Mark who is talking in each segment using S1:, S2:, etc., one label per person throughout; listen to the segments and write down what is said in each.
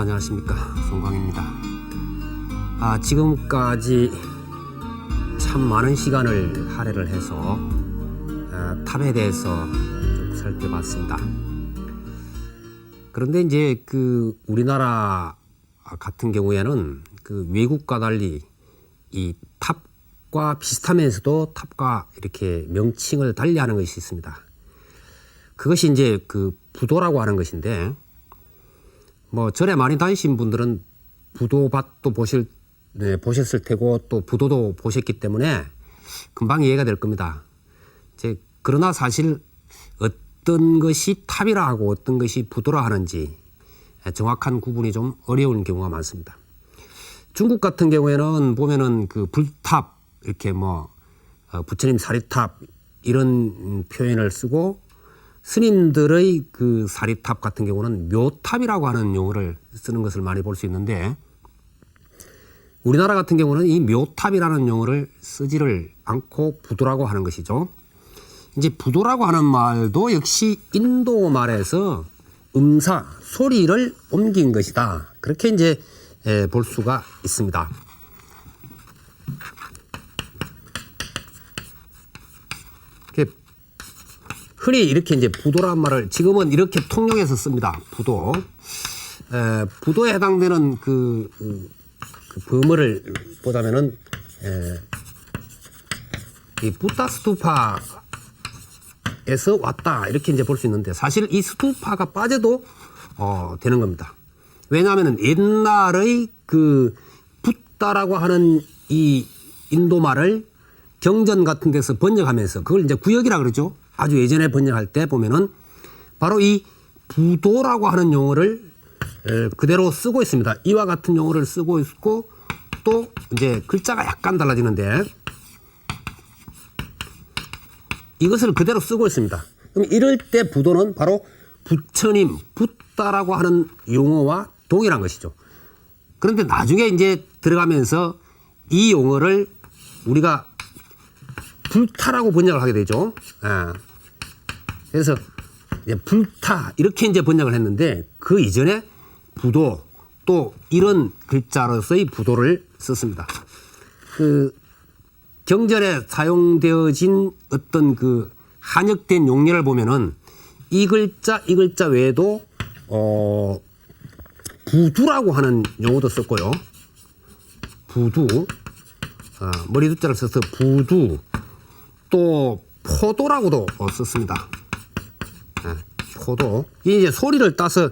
S1: 안녕하십니까, 송광입니다. 지금까지 참 많은 시간을 할애를 해서 탑에 대해서 쭉 살펴봤습니다. 그런데 이제 우리나라 같은 경우에는 외국과 달리 이 탑과 비슷하면서도 탑과 이렇게 명칭을 달리하는 것이 있습니다. 그것이 이제 부도라고 하는 것인데, 절에 많이 다니신 분들은 부도밭도 보셨을 테고 또 부도도 보셨기 때문에 금방 이해가 될 겁니다. 그러나 사실 어떤 것이 탑이라 하고 어떤 것이 부도라 하는지 정확한 구분이 좀 어려운 경우가 많습니다. 중국 같은 경우에는 보면은 불탑, 이렇게 부처님 사리탑 이런 표현을 쓰고, 스님들의 사리탑 같은 경우는 묘탑이라고 하는 용어를 쓰는 것을 많이 볼 수 있는데, 우리나라 같은 경우는 이 묘탑이라는 용어를 쓰지를 않고 부도라고 하는 것이죠. 이제 부도라고 하는 말도 역시 인도 말에서 음사, 소리를 옮긴 것이다, 그렇게 이제 볼 수가 있습니다. 흔히 이렇게 이제 부도란 말을 지금은 이렇게 통용해서 씁니다. 부도. 부도에 해당되는 범어를 보자면은, 이 부타 스투파에서 왔다, 이렇게 이제 볼 수 있는데, 사실 이 스투파가 빠져도 되는 겁니다. 왜냐하면은 옛날의 붓다라고 하는 이 인도 말을 경전 같은 데서 번역하면서, 그걸 이제 구역이라 그러죠. 아주 예전에 번역할 때 보면은 바로 이 부도라고 하는 용어를 그대로 쓰고 있습니다. 이와 같은 용어를 쓰고 있고, 또 이제 글자가 약간 달라지는데 이것을 그대로 쓰고 있습니다. 그럼 이럴 때 부도는 바로 부처님, 붓다라고 하는 용어와 동일한 것이죠. 그런데 나중에 이제 들어가면서 이 용어를 우리가 불타라고 번역을 하게 되죠. 그래서 불타 이렇게 이제 번역을 했는데, 그 이전에 부도, 또 이런 글자로서의 부도를 썼습니다. 경전에 사용되어진 어떤 한역된 용례를 보면은 이 글자 외에도 부두라고 하는 용어도 썼고요. 부두, 머리두자를 써서 부두, 또 포도라고도 썼습니다. 포도. 이게 이제 소리를 따서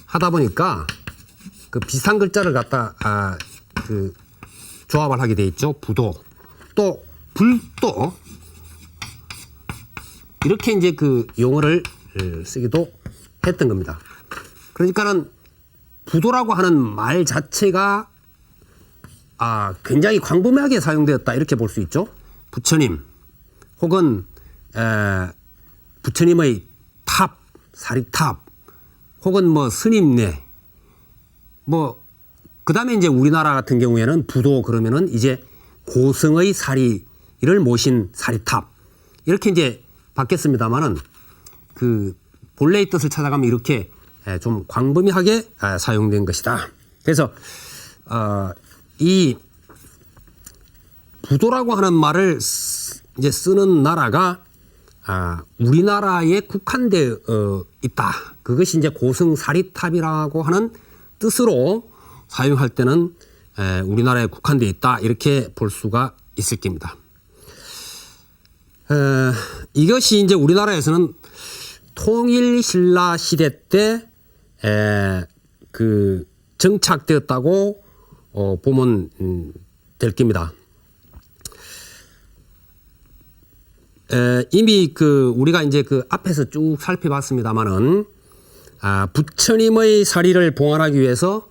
S1: 하다 보니까 비슷한 글자를 갖다 조합을 하게 돼 있죠. 부도. 또 불도. 이렇게 이제 용어를 쓰기도 했던 겁니다. 그러니까는 부도라고 하는 말 자체가 굉장히 광범위하게 사용되었다, 이렇게 볼 수 있죠. 부처님, 혹은 부처님의 탑, 사리탑, 혹은 스님네, 그 다음에 이제 우리나라 같은 경우에는 부도 그러면은 이제 고성의 사리를 모신 사리탑, 이렇게 이제 바뀌었습니다만은 본래의 뜻을 찾아가면 이렇게 좀 광범위하게 사용된 것이다. 그래서 이 부도라고 하는 말을 이제 쓰는 나라가 우리나라에 국한되어 있다. 그것이 이제 고성사리탑이라고 하는 뜻으로 사용할 때는 우리나라에 국한되어 있다, 이렇게 볼 수가 있을 겁니다. 이것이 이제 우리나라에서는 통일신라 시대 때 정착되었다고 보면 될 겁니다. 이미 우리가 이제 앞에서 쭉 살펴봤습니다만은, 부처님의 사리를 봉안하기 위해서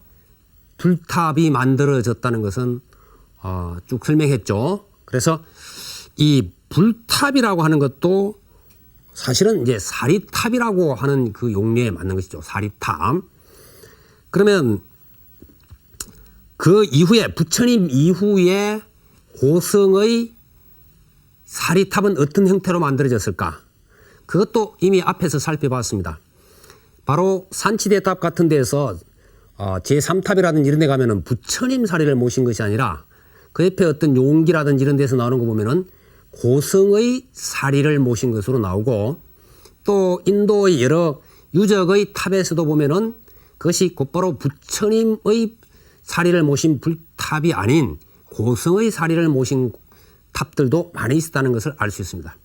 S1: 불탑이 만들어졌다는 것은 쭉 설명했죠. 그래서 이 불탑이라고 하는 것도 사실은 이제 사리탑이라고 하는 용례에 맞는 것이죠. 사리탑. 그러면 그 이후에, 부처님 이후에 고성의 사리탑은 어떤 형태로 만들어졌을까? 그것도 이미 앞에서 살펴봤습니다. 바로 산치대탑 같은 데서 제3탑이라든지 이런 데 가면은 부처님 사리를 모신 것이 아니라 그 옆에 어떤 용기라든지 이런 데서 나오는 거 보면은 고승의 사리를 모신 것으로 나오고, 또 인도의 여러 유적의 탑에서도 보면은 그것이 곧바로 부처님의 사리를 모신 불탑이 아닌 고승의 사리를 모신 탑들도 많이 있다는 것을 알 수 있습니다.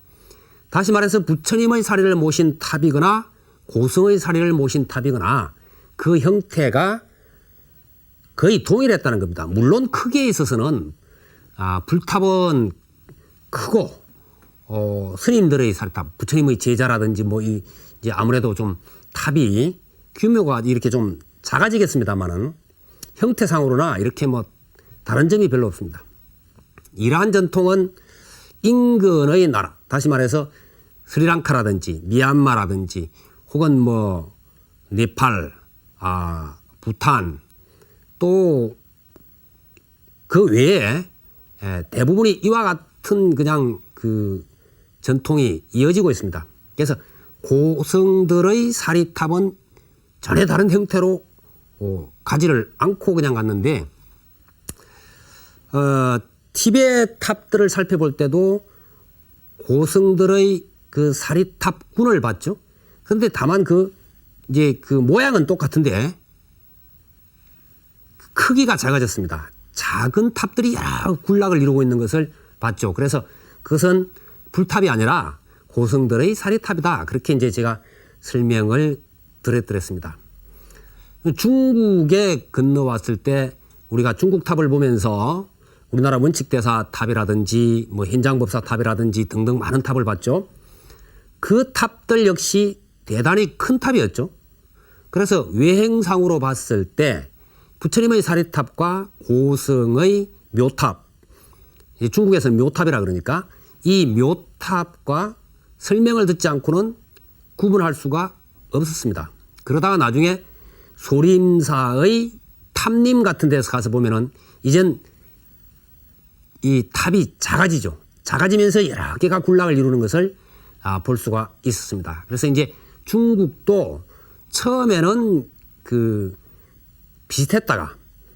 S1: 다시 말해서 부처님의 사리를 모신 탑이거나 고승의 사리를 모신 탑이거나 그 형태가 거의 동일했다는 겁니다. 물론 크기에 있어서는 불탑은 크고 스님들의 사리탑, 부처님의 제자라든지 뭐 이제 아무래도 좀 탑이 규모가 이렇게 좀 작아지겠습니다만은 형태상으로나 이렇게 뭐 다른 점이 별로 없습니다. 이러한 전통은 인근의 나라, 다시 말해서 스리랑카라든지 미얀마라든지 혹은 뭐 네팔, 부탄, 또 그 외에 대부분이 이와 같은 그냥 그 전통이 이어지고 있습니다. 그래서 고승들의 사리탑은 전혀 다른 형태로 가지를 않고 그냥 갔는데, 티베트 탑들을 살펴볼 때도 고승들의 그 사리탑군을 봤죠. 그런데 다만 이제 그 모양은 똑같은데 크기가 작아졌습니다. 작은 탑들이 여러 군락을 이루고 있는 것을 봤죠. 그래서 그것은 불탑이 아니라 고승들의 사리탑이다. 그렇게 이제 제가 설명을 드렸습니다. 중국에 건너왔을 때 우리가 중국 탑을 보면서 우리나라 원칙대사 탑이라든지 뭐 현장법사 탑이라든지 등등 많은 탑을 봤죠. 그 탑들 역시 대단히 큰 탑이었죠. 그래서 외행상으로 봤을 때 부처님의 사리탑과 고승의 묘탑, 중국에서는 묘탑이라 그러니까 이 묘탑과 설명을 듣지 않고는 구분할 수가 없었습니다. 그러다가 나중에 소림사의 탑림 같은 데서 가서 보면은 이젠 이 탑이 작아지죠. 작아지면서 여러 개가 군락을 이루는 것을 볼 수가 있었습니다. 그래서 이제 중국도 처음에는 비슷했다가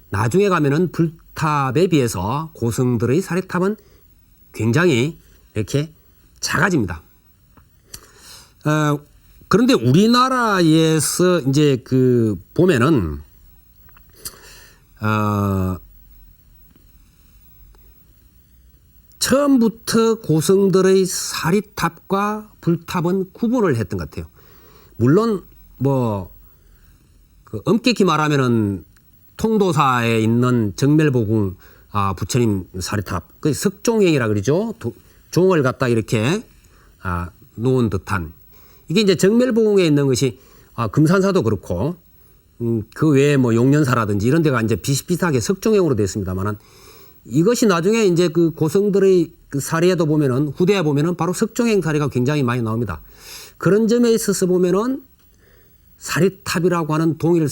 S1: 나중에 가면은 불탑에 비해서 고승들의 사리탑은 굉장히 이렇게 작아집니다. 그런데 우리나라에서 이제 보면은 처음부터 고승들의 사리탑과 불탑은 구분을 했던 것 같아요. 물론 엄격히 말하면은 통도사에 있는 정멸보궁 부처님 사리탑, 그 석종행이라 그러죠. 종을 갖다 이렇게 놓은 듯한, 이게 이제 정멸보궁에 있는 것이 금산사도 그렇고 그 외에 뭐 용련사라든지 이런 데가 이제 비슷비슷하게 석종행으로 되어 있습니다만은, 이것이 나중에 이제 그 고승들의 그 사리에도 보면은 후대에 보면은 바로 석종행 사리가 굉장히 많이 나옵니다. 그런 점에 있어서 보면은 사리탑이라고 하는 동일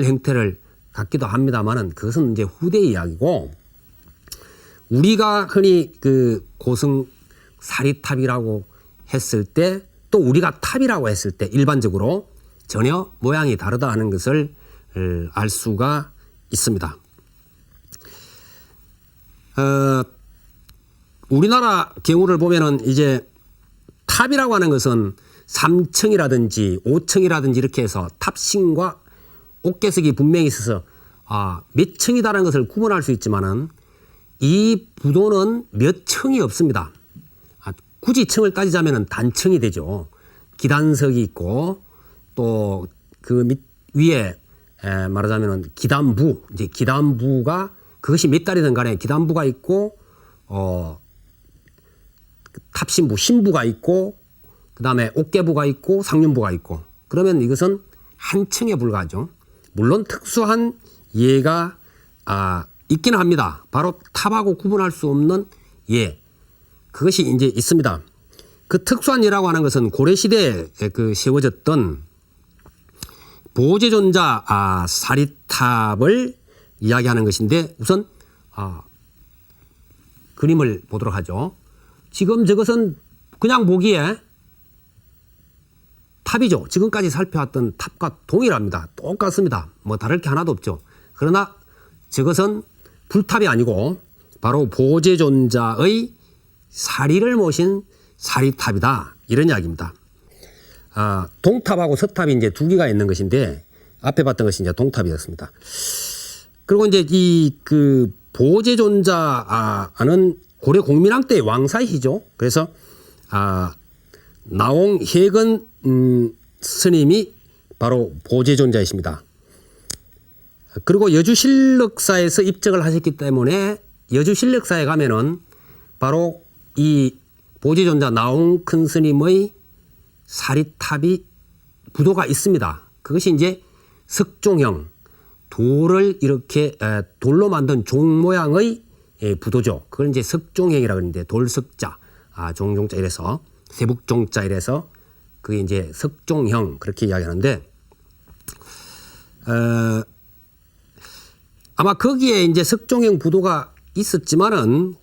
S1: 형태를 갖기도 합니다만은 그것은 이제 후대 이야기고, 우리가 흔히 그 고승 사리탑이라고 했을 때, 또 우리가 탑이라고 했을 때 일반적으로 전혀 모양이 다르다 하는 것을 알 수가 있습니다. 우리나라 경우를 보면은 이제 탑이라고 하는 것은 3층이라든지 5층이라든지 이렇게 해서 탑신과 옥계석이 분명히 있어서 몇 층이다라는 것을 구분할 수 있지만은 이 부도는 몇 층이 없습니다. 굳이 층을 따지자면은 단층이 되죠. 기단석이 있고 또 그 밑 위에 말하자면은 기단부, 이제 기단부가 그것이 몇 달이든 간에 기단부가 있고 탑신부, 신부가 있고 그다음에 옥계부가 있고 상륜부가 있고, 그러면 이것은 한 층에 불과하죠. 물론 특수한 예가 있기는 합니다. 바로 탑하고 구분할 수 없는 예, 그것이 이제 있습니다. 그 특수한 예라고 하는 것은 고려시대에 세워졌던 보제존자 사리탑을 이야기하는 것인데, 우선 그림을 보도록 하죠. 지금 저것은 그냥 보기에 탑이죠. 지금까지 살펴왔던 탑과 동일합니다. 똑같습니다. 뭐 다를 게 하나도 없죠. 그러나 저것은 불탑이 아니고 바로 보제존자의 사리를 모신 사리탑이다. 이런 이야기입니다. 동탑하고 서탑이 이제 두 개가 있는 것인데 앞에 봤던 것이 이제 동탑이었습니다. 그리고 이제 이 그 보제존자는 고려 공민왕 때의 왕사이시죠. 그래서 나홍 해근 스님이 바로 보제존자이십니다. 그리고 여주실력사에서 입적을 하셨기 때문에 여주실력사에 가면은 바로 이 보제존자 나홍 큰 스님의 사리탑이 부도가 있습니다. 그것이 이제 석종형, 돌을 이렇게 돌로 만든 종 모양의 부도죠. 그걸 이제 석종형이라 그러는데 돌석자, 종종자 이래서 세북종자 이래서 그게 이제 석종형 그렇게 이야기하는데 아마 거기에 이제 석종형 부도가 있었지만은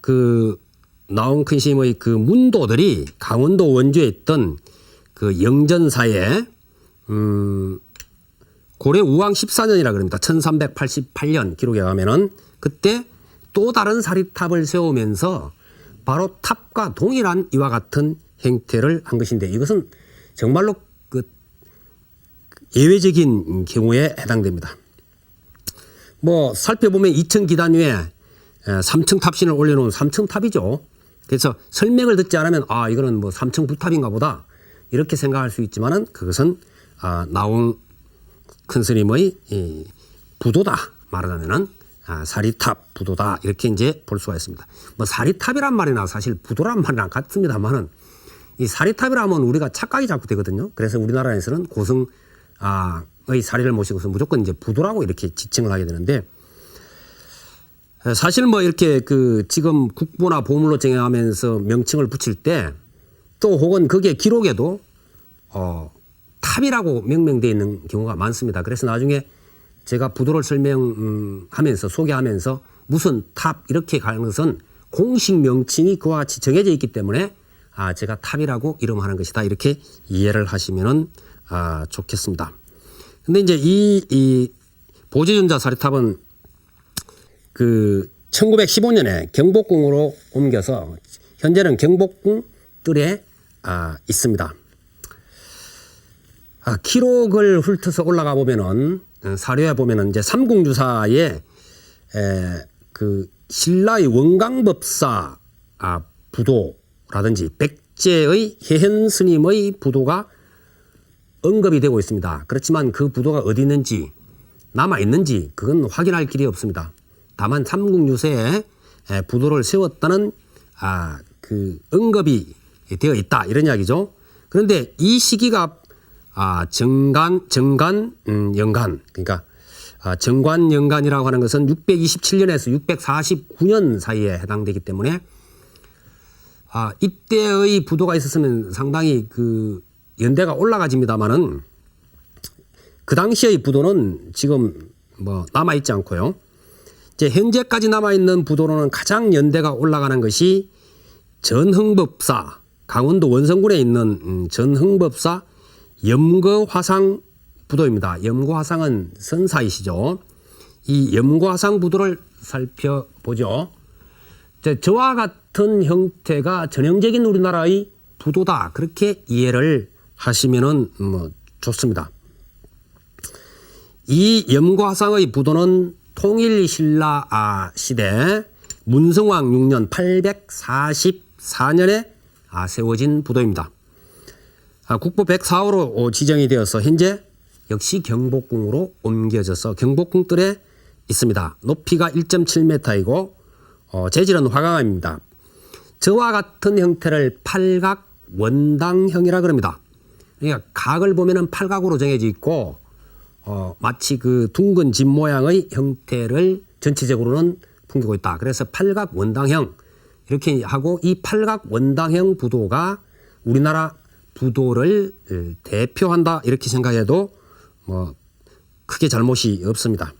S1: 그 나홍 큰 스님의 그 문도들이 강원도 원주에 있던 그 영전사에 고려 우왕 14년이라 그럽니다. 1388년 기록에 가면은 그때 또 다른 사리탑을 세우면서 바로 탑과 동일한 이와 같은 행태를 한 것인데 이것은 정말로 그 예외적인 경우에 해당됩니다. 뭐 살펴보면 2층 기단 위에 3층 탑신을 올려놓은 3층 탑이죠. 그래서 설명을 듣지 않으면 이거는 뭐 3층 부탑인가 보다 이렇게 생각할 수 있지만은 그것은 나홍 큰 스님의 부도다 말하자면은 사리탑 부도다 이렇게 이제 볼 수가 있습니다. 뭐 사리탑이란 말이나 사실 부도란 말이랑 같습니다만은 이 사리탑이라면 우리가 착각이 자꾸 되거든요. 그래서 우리나라에서는 고승의 사리를 모시고서 무조건 이제 부도라고 이렇게 지칭을 하게 되는데 사실 뭐 이렇게 그 지금 국보나 보물로 정해하면서 명칭을 붙일 때 또 혹은 거기에 기록에도 탑이라고 명명되어 있는 경우가 많습니다. 그래서 나중에 제가 부도를 설명하면서 소개하면서 무슨 탑 이렇게 가는 것은 공식 명칭이 그와 같이 정해져 있기 때문에 제가 탑이라고 이름하는 것이다 이렇게 이해를 하시면은 좋겠습니다. 근데 이제 이 보제존자 사리탑은 그 1915년에 경복궁으로 옮겨서 현재는 경복궁 뜰에 있습니다. 기록을 훑어서 올라가 보면은 사료에 보면은 이제 삼국유사에 그 신라의 원광법사 부도라든지 백제의 해현 스님의 부도가 언급이 되고 있습니다. 그렇지만 그 부도가 어디 있는지 남아 있는지 그건 확인할 길이 없습니다. 다만 삼국유사에 부도를 세웠다는 그 언급이 되어 있다 이런 이야기죠. 그런데 이 시기가 정관 연간 그러니까 정관 연간이라고 하는 것은 627년에서 649년 사이에 해당되기 때문에 이때의 부도가 있었으면 상당히 그 연대가 올라가집니다만은 그 당시의 부도는 지금 뭐 남아 있지 않고요. 이제 현재까지 남아 있는 부도로는 가장 연대가 올라가는 것이 전흥법사 강원도 원성군에 있는 전흥법사 염거화상 부도입니다. 염거화상은 선사이시죠. 이 염거화상 부도를 살펴보죠. 저와 같은 형태가 전형적인 우리나라의 부도다 그렇게 이해를 하시면은 뭐 좋습니다. 이 염거화상의 부도는 통일신라 시대 문성왕 6년 844년에 세워진 부도입니다. 국보 104호로 지정이 되어서 현재 역시 경복궁으로 옮겨져서 경복궁 뜰에 있습니다. 높이가 1.7m이고 재질은 화강암입니다. 저와 같은 형태를 팔각 원당형이라 그럽니다. 그러니까 각을 보면은 팔각으로 정해져 있고 마치 그 둥근 집 모양의 형태를 전체적으로는 풍기고 있다. 그래서 팔각 원당형 이렇게 하고 이 팔각 원당형 부도가 우리나라 부도를 대표한다 이렇게 생각해도 뭐 크게 잘못이 없습니다.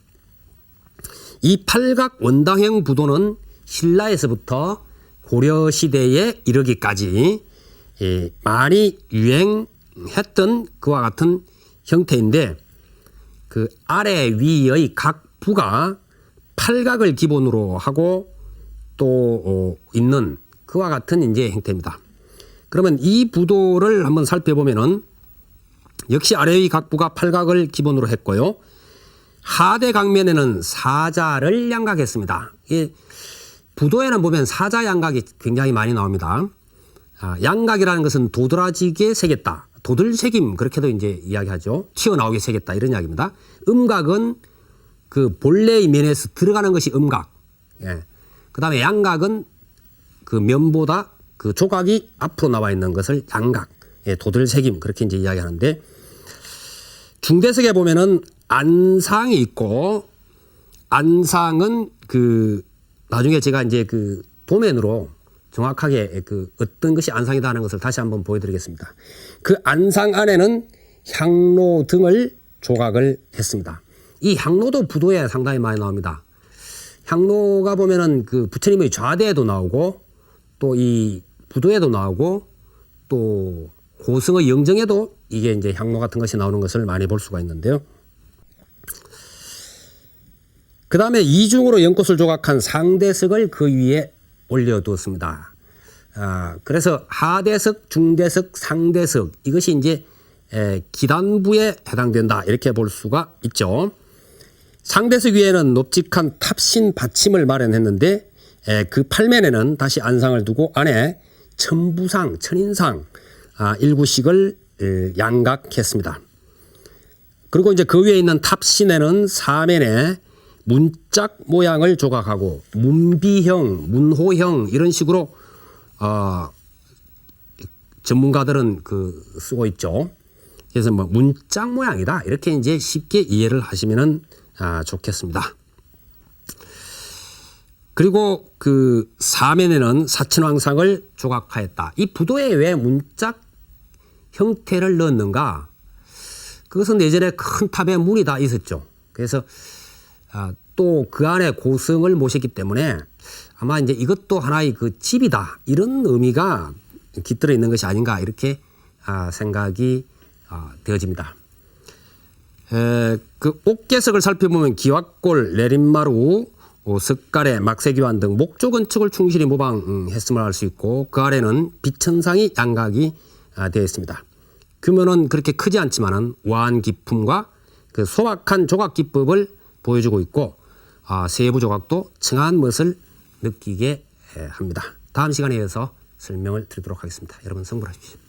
S1: 이 팔각 원당형 부도는 신라에서부터 고려시대에 이르기까지 많이 했던 그와 같은 형태인데 그 아래 위의 각 부가 팔각을 기본으로 하고 또 있는 그와 같은 이제 형태입니다. 그러면 이 부도를 한번 살펴보면은 역시 아래 위 각 부가 팔각을 기본으로 했고요. 하대 각면에는 사자를 양각했습니다. 이 부도에는 보면 사자 양각이 굉장히 많이 나옵니다. 양각이라는 것은 도드라지게 새겼다. 도들새김 그렇게도 이제 이야기하죠. 튀어나오게 새겼다 이런 이야기입니다. 음각은 그 본래의 면에서 들어가는 것이 음각. 예. 그 다음에 양각은 그 면보다 그 조각이 앞으로 나와 있는 것을 양각. 예, 도들새김 그렇게 이제 이야기하는데 중대석에 보면은 안상이 있고 안상은 그 나중에 제가 이제 그 도면으로 정확하게 그 어떤 것이 안상이다 하는 것을 다시 한번 보여드리겠습니다. 그 안상 안에는 향로 등을 조각을 했습니다. 이 향로도 부도에 상당히 많이 나옵니다. 향로가 보면은 그 부처님의 좌대에도 나오고 또 이 부도에도 나오고 또 고승의 영정에도 이게 이제 향로 같은 것이 나오는 것을 많이 볼 수가 있는데요. 그 다음에 이중으로 연꽃을 조각한 상대석을 그 위에 올려두었습니다. 그래서 하대석, 중대석, 상대석 이것이 이제 기단부에 해당된다 이렇게 볼 수가 있죠. 상대석 위에는 높직한 탑신 받침을 마련했는데 그 팔면에는 다시 안상을 두고 안에 천부상, 천인상 일구씩을 양각했습니다. 그리고 이제 그 위에 있는 탑신에는 사면에 문짝 모양을 조각하고 문비형, 문호형 이런 식으로 전문가들은 그 쓰고 있죠. 그래서 뭐 문짝 모양이다 이렇게 이제 쉽게 이해를 하시면은 좋겠습니다. 그리고 그 사면에는 사천왕상을 조각하였다. 이 부도에 왜 문짝 형태를 넣었는가? 그것은 예전에 큰 탑에 문이 다 있었죠. 그래서 또 그 안에 고승을 모셨기 때문에 아마 이제 이것도 하나의 그 집이다 이런 의미가 깃들어 있는 것이 아닌가 이렇게 생각이 되어집니다. 그 옥계석을 살펴보면 기와골, 내림마루, 석가래, 막세기환 등 목조 건축을 충실히 모방했음을 알 수 있고 그 아래는 비천상이 양각이 되어 있습니다. 규모는 그렇게 크지 않지만은 우아한 기품과 그 소박한 조각 기법을 보여주고 있고 세부 조각도 청아한 멋을 느끼게 합니다. 다음 시간에 이어서 설명을 드리도록 하겠습니다. 여러분 성불하십시오.